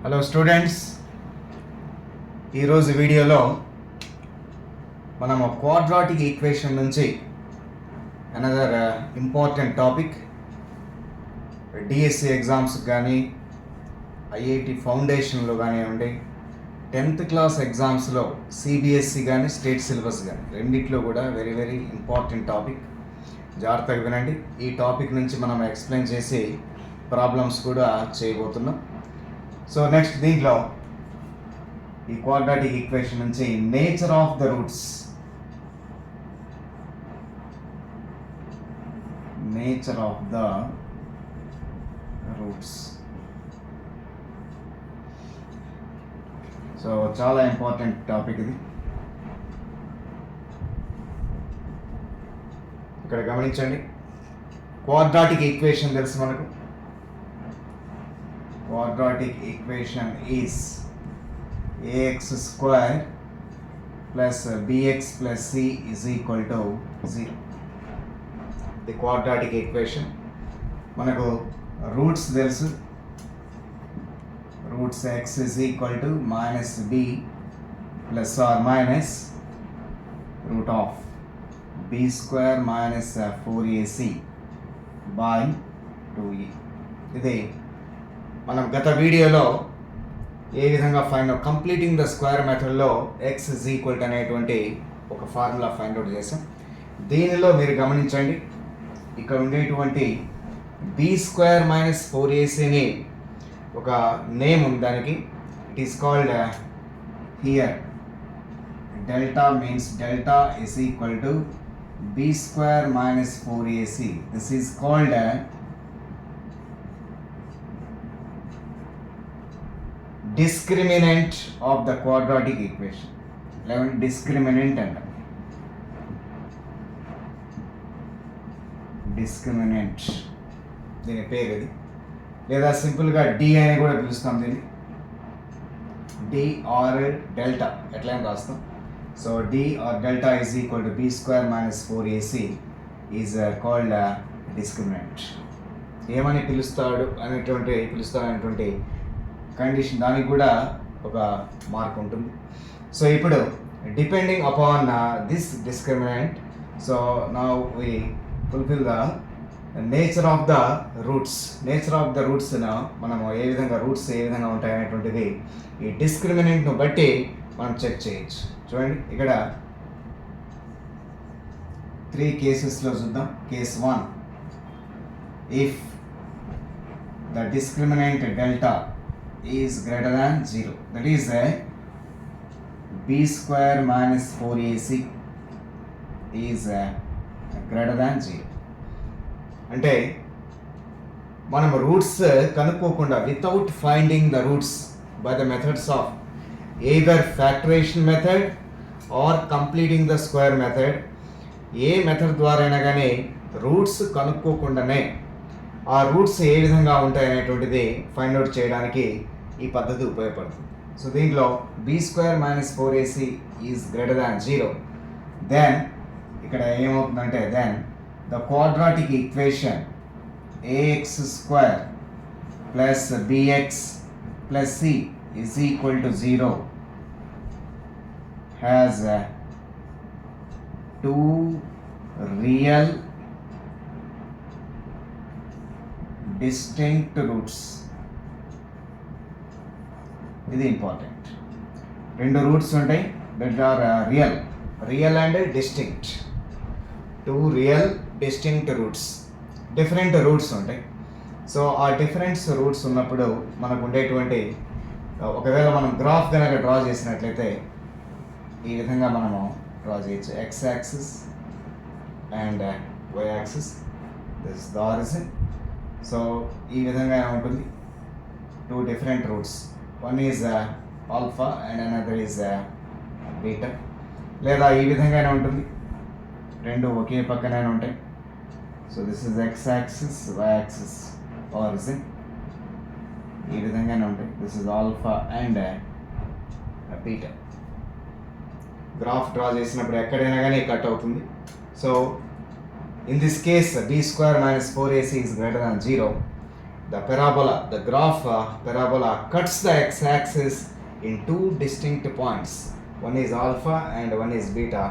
Hello students, ఈరోజు వీడియోలో మనము క్వాడ్రాటిక్ ఈక్వేషన్ నుంచి another important topic DSC exams కానీ ఐఐటి ఫౌండేషన్లో కానివ్వండి, 10th క్లాస్ ఎగ్జామ్స్లో సిబిఎస్సి కానీ స్టేట్ సిలబస్ కానీ రెండిట్లో కూడా వెరీ వెరీ ఇంపార్టెంట్ టాపిక్. జాగ్రత్తగా వినండి. ఈ టాపిక్ నుంచి మనం ఎక్స్ప్లెయిన్ చేసి ప్రాబ్లమ్స్ కూడా చేయబోతున్నాం. సో నెక్స్ట్ దీంట్లో ఈ క్వాడ్రాటిక్ ఈక్వేషన్ నుంచి nature of the roots, nature of the roots. So చాలా ఇంపార్టెంట్ టాపిక్ ఇది. ఇక్కడ గమనించండి, క్వాడ్రాటిక్ ఈక్వేషన్ తెలుసు మనకు. Quadratic equation is ax square plus bx plus c is equal to 0. The quadratic equation మనకు రూట్స్ తెలుసు. Roots x is equal to minus b plus or minus root of b square minus 4ac by 2e. ఇది మనం గత వీడియోలో ఏ విధంగా find out completing the square మెథడ్లో X is equal to అనేటువంటి ఒక ఫార్ములా ఫైండ్ అవుట్ చేసాం. దీనిలో మీరు గమనించండి, ఇక్కడ ఉండేటువంటి బి స్క్వేర్ మైనస్ 4ac ఒక నేమ్ ఉంది దానికి. It is called here delta means delta is equal to B square minus 4ac. This is called discriminant of the quadratic equation. Discriminant and discriminant దీని పేరు ఇది, లేదా సింపుల్గా డి అని కూడా పిలుస్తాం దీన్ని. డి ఆర్ డెల్టా ఎట్లయినా రాస్తాం. So D or delta is equal to B square minus 4ac is called discriminant. ఏమని పిలుస్తాడనేటువంటి కండిషన్, దానికి కూడా ఒక మార్క్ ఉంటుంది. సో ఇప్పుడు depending upon this discriminant, so now we fulfil the nature of the roots. Nature of the roots మనము ఏ విధంగా రూట్స్ ఏ విధంగా ఉంటాయి అనేటువంటిది ఈ డిస్క్రిమినెంట్ను బట్టి మనం చెక్ చేయొచ్చు. చూడండి, ఇక్కడ 3 కేసెస్లో చూద్దాం. Case 1, if the discriminant delta is greater than 0, that is b square minus 4ac is greater than 0. అంటే మనం రూట్స్ కనుక్కోకుండా, without finding the roots by the methods of either factorization method or completing the square method, ఏ method ద్వారా అయినా కానీ roots కనుక్కోకుండానే ఆ roots ఏ విధంగా ఉంటాయి అనేటువంటిది ఫైండ్ అవుట్ చేయడానికి ఈ పద్ధతి ఉపయోగపడుతుంది. సో దీంట్లో b square minus 4ac is greater than 0, then ఇక్కడ ఏమవుతుందంటే then the quadratic equation ax square plus bx plus c is equal to 0 has 2 real distinct roots. ఇది ఇంపార్టెంట్. 2 రూట్స్ ఉంటాయి that are real and distinct. 2 real distinct roots, different roots ఉంటాయి. So ఆ different roots ఉన్నప్పుడు మనకు ఉండేటువంటి, ఒకవేళ మనం graph కనుక డ్రా చేసినట్లయితే ఈ విధంగా మనము డ్రా చేయొచ్చు. X axis and y axis, this is the origin. So ఈ విధంగా ఉంటుంది. 2 different roots, one is alpha and another is beta. లేదా ఈ విధంగానే ఉంటుంది, 2 ఒకే పక్కనే ఉంటాయి. So this is x axis, y axis, origin. ఈ విధంగానే ఉంటాయి. This is alpha and beta. Graph draw చేసినప్పుడు ఎక్కడైనా కానీ కట్ అవుతుంది. So in this case b square minus 4ac is greater than 0, the parabola, the graph parabola cuts the x-axis in two distinct points. One is alpha and one is beta,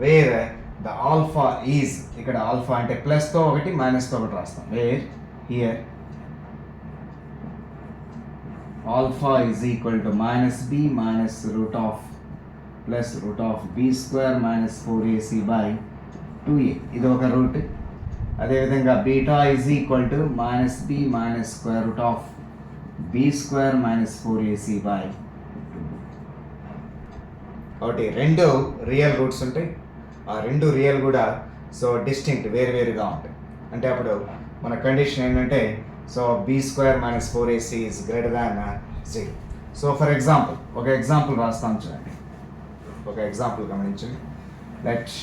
where the alpha is, ఇక్కడ alpha అంటే plus తో ఒకటి minus తో ఒకటి రాస్తాం, where here alpha is equal to minus b minus root of plus root of b square minus 4ac by 2a, ఇది ఒక root. అదేవిధంగా beta is equal to minus b minus square root of b square minus 4ac by 2. కాబట్టి రెండు real roots ఉంటాయి, ఆ రెండు real కూడా so distinct వేరువేరుగా ఉంటాయి. అంటే అప్పుడు మన కండిషన్ ఏంటంటే so b square minus 4ac is greater than 0. So for example ఒక ఎగ్జాంపుల్ రాస్తాం చూడండి, ఒక ఎగ్జాంపుల్ గమనించండి. Let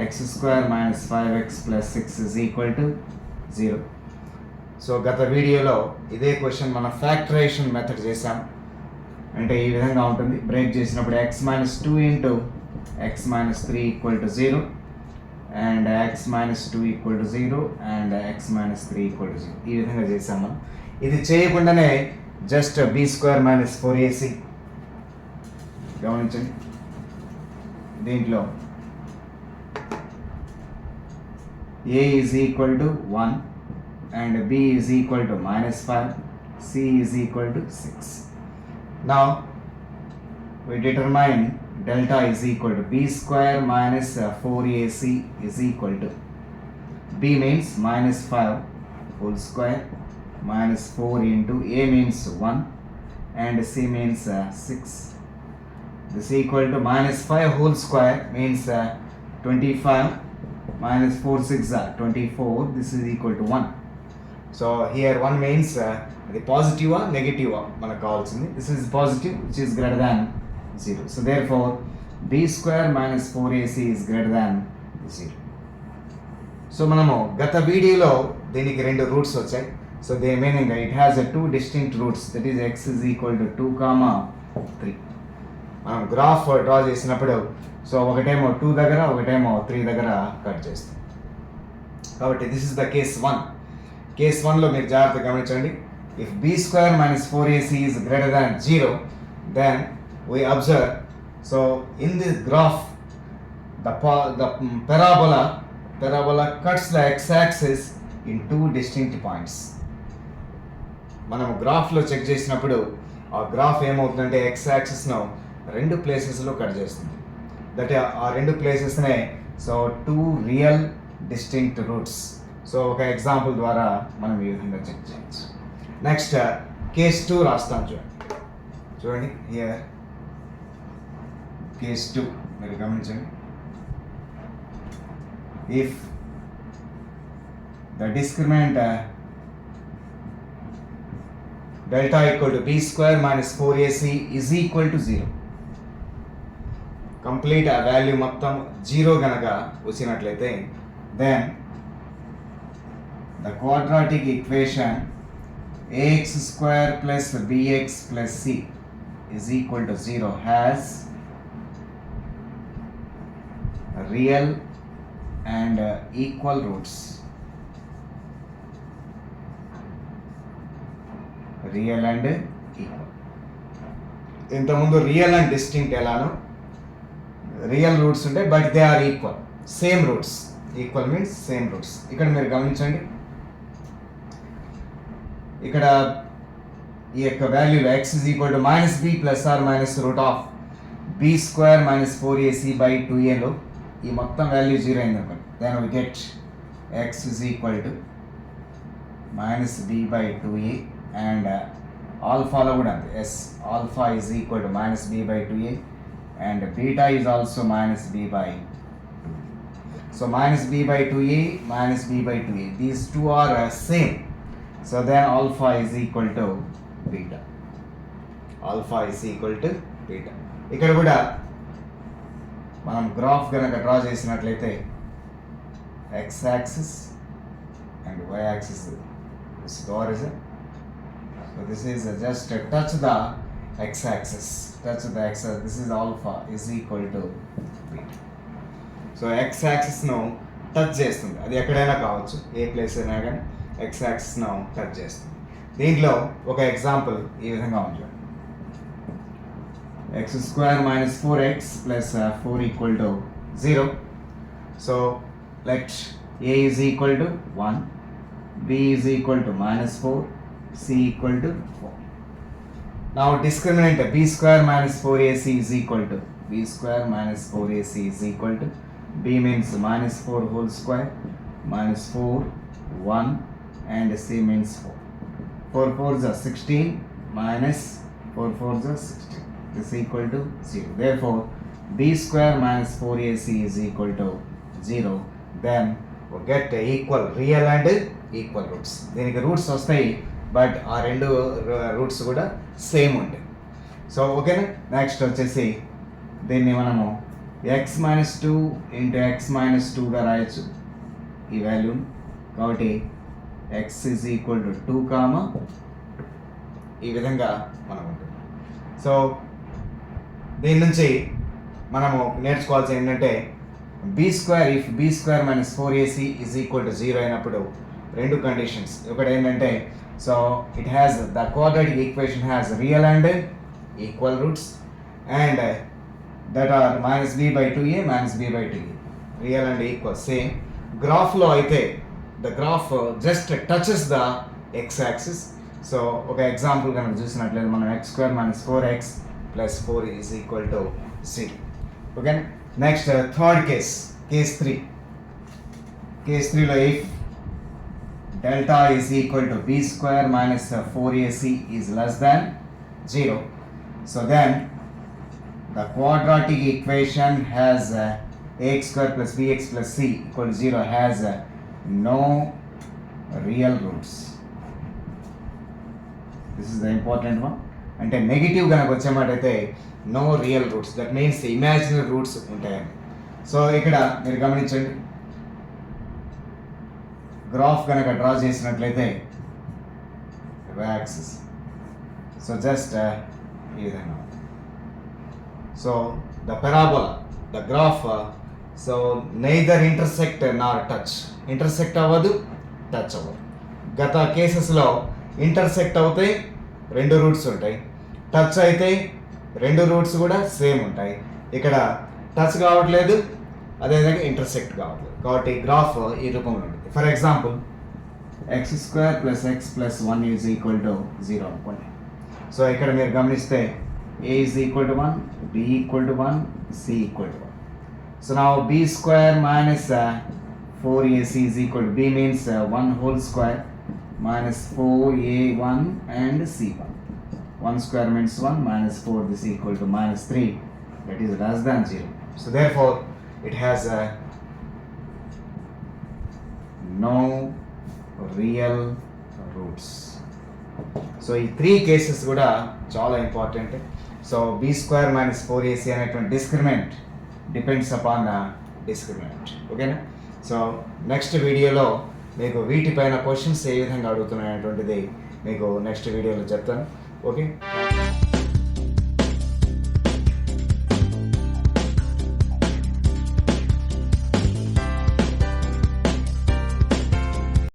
x square minus 5x plus 6 is equal to 0. So గత వీడియోలో ఇదే క్వశ్చన్ మనం ఫ్యాక్టరైజేషన్ మెథడ్ చేసాం. అంటే ఈ విధంగా ఉంటుంది, బ్రేక్ చేసినప్పుడు x minus 2 into x minus 3 equal to 0 and x minus 2 equal to 0 and x minus 3 equal to 0. ఈ విధంగా చేసాం మనం. ఇది చేయకుండానే just b square minus 4ac గమనించండి. దీంట్లో a is equal to 1 and b is equal to minus 5, c is equal to 6. Now we determine delta is equal to b square minus 4ac is equal to, b means minus 5 whole square minus 4 into a means 1 and c means 6. This is equal to minus 5 whole square means 25 minus 4 6 are 24, this is equal to 1. So here 1 means the positive or negative manaku kavalsindi, this is positive which is greater than 0. So therefore b square minus 4ac is greater than 0. So మనము గత వీడియోలో దీనికి రెండు roots వచ్చాయి. So దీని meaning it has two distinct roots, that is x is equal to 2, 3. మనం graph draw చేసినప్పుడు so ఒకటేమో 2 దగ్గర ఒకటేమో 3 దగ్గర కట్ చేస్తాం. కాబట్టి this is the case 1. Case 1లో మీరు జాగ్రత్తగా గమనించండి. If b square minus 4ac is greater than 0 then we observe, so in this graph the parabola cuts the x-axis in two distinct points. మనం గ్రాఫ్లో చెక్ చేసినప్పుడు ఆ గ్రాఫ్ ఏమవుతుందంటే x-axisను రెండు ప్లేసెస్లో కట్ చేస్తుంది. దట్ ఆ రెండు ప్లేసెస్నే so two real distinct roots. So ఒక ఎగ్జాంపుల్ ద్వారా మనం ఈ విధంగా చెక్ చేయొచ్చు. నెక్స్ట్ కేస్ 2 రాస్తాం చూడండి హియర్ కేస్ 2 మీరు గమనించండి. If the discriminant delta equal to b square minus 4ac is equal to 0. Complete ఆ వాల్యూ మొత్తం 0 గనక వచ్చినట్లయితే then the quadratic equation ax square plus bx plus c is equal to 0 has real and equal roots. Real and equal. ఇంతకుముందు real and distinct ఎలానో real roots ఉంటాయి but they are equal, same roots. Equal means same roots. ఇక్కడ మీరు గమనించండి, ఇక్కడ ఈ యొక్క value x is equal to minus b plus or minus root of b square minus 4ac by 2aలో ఈ మొత్తం వాల్యూ 0 అయింది అనుకోండి, then we get x is equal to minus b by 2a and ఆల్ఫాలో కూడా అంతే, as alpha is equal to minus b by 2a and beta is also minus b by 2. So minus b by 2a minus b by 2a, these two are same. So then alpha is equal to beta. Alpha is equal to beta. ఇక్కడ కూడా మనం graph కనుక draw చేసినట్లయితే x axis and y axis is the horizon. So this is just touch the x-axis. This is alpha is equal to beta. So x-axis ను touch చేస్తుంది, అది ఎక్కడైనా కావచ్చు, ఏ ప్లేస్ అయినా కానీ x-axis ను టచ్ చేస్తుంది. దీంట్లో ఒక ఎగ్జాంపుల్ ఈ విధంగా ఉంది. x square minus 4x plus 4 equal to 0. So let a is equal to 1, b is equal to minus 4, c equal to 4. Now discriminant b square minus 4ac is equal to b square minus 4ac is equal to b means minus 4 whole square minus 4, 1 and c means 4. 4 4s are 16 minus 4 4s are 16 is equal to 0. Therefore b square minus 4ac is equal to 0. Then we get equal real and equal roots. దీనికి roots వస్తాయి but ఆ రెండు roots కూడా same ఉంటాయి. So ఓకేనా. Next వచ్చేసి దీన్ని మనము x minus 2 into x minus 2గా రాయొచ్చు ఈ వాల్యూ. కాబట్టి x is equal to 2 comma ఈ విధంగా మనం ఉంటుంది. సో దీని నుంచి మనము నేర్చుకోవాల్సి ఏంటంటే b square if b square minus 4ac is equal to 0 అయినప్పుడు రెండు కండిషన్స్. ఒకటి ఏంటంటే so it has the quadratic equation has real and equal roots and that are minus b by 2a minus b by 2a real and equal same. గ్రాఫ్లో అయితే the graph just touches the x axis. So ఒక example కనుక చూసినట్లయితే మనం x స్క్వేర్ మైనస్ 4x plus 4 is equal to 0. Okay. Next third case 3. Case 3 lo if delta is equal to b square minus 4ac is less than 0. So then the quadratic equation has ax square plus bx plus c equal to 0 has no real roots. This is the important one. అంటే negative కనుక వచ్చేమాటైతే no real roots, that means imaginary roots ఉంటాయని. So ఇక్కడ మీరు గమనించండి, graph కనుక draw చేసినట్లయితే axis so just ఈ విధంగా. So the parabola the graph so neither intersect Nar touch, intersect అవ్వదు టచ్ అవ్వదు. గత కేసెస్లో ఇంటర్సెక్ట్ అవుతాయి రెండు రూట్స్ ఉంటాయి, టచ్ అయితే రెండు రూట్స్ కూడా సేమ్ ఉంటాయి. ఇక్కడ టచ్ కావట్లేదు, అదేవిధంగా ఇంటర్సెక్ట్ కావట్లేదు. కాబట్టి గ్రాఫ్ ఈ రూపంలో ఉంటుంది. For example X square plus X plus 1 is equal to 0 అనుకోండి. సో ఇక్కడ మీరు గమనిస్తే a is equal to 1, b equal to 1, c equal to 1. So నా b square minus 4ac is equal to b means 1 whole square minus 4a1 and c1. 1 square means 1 minus 4 this is equal to minus 3, that is less than 0. So therefore it has no real roots. So ఈ 3 cases కూడా చాలా important. So b square minus 4ac అనేటువంటి discriminant depends upon the discriminant. ఓకేనా. So next వీడియోలో మీకు వీటిపైన questions ఏ విధంగా అడుగుతున్నాయనేటువంటిది మీకు నెక్స్ట్ వీడియోలో చెప్తాను. ఓకే.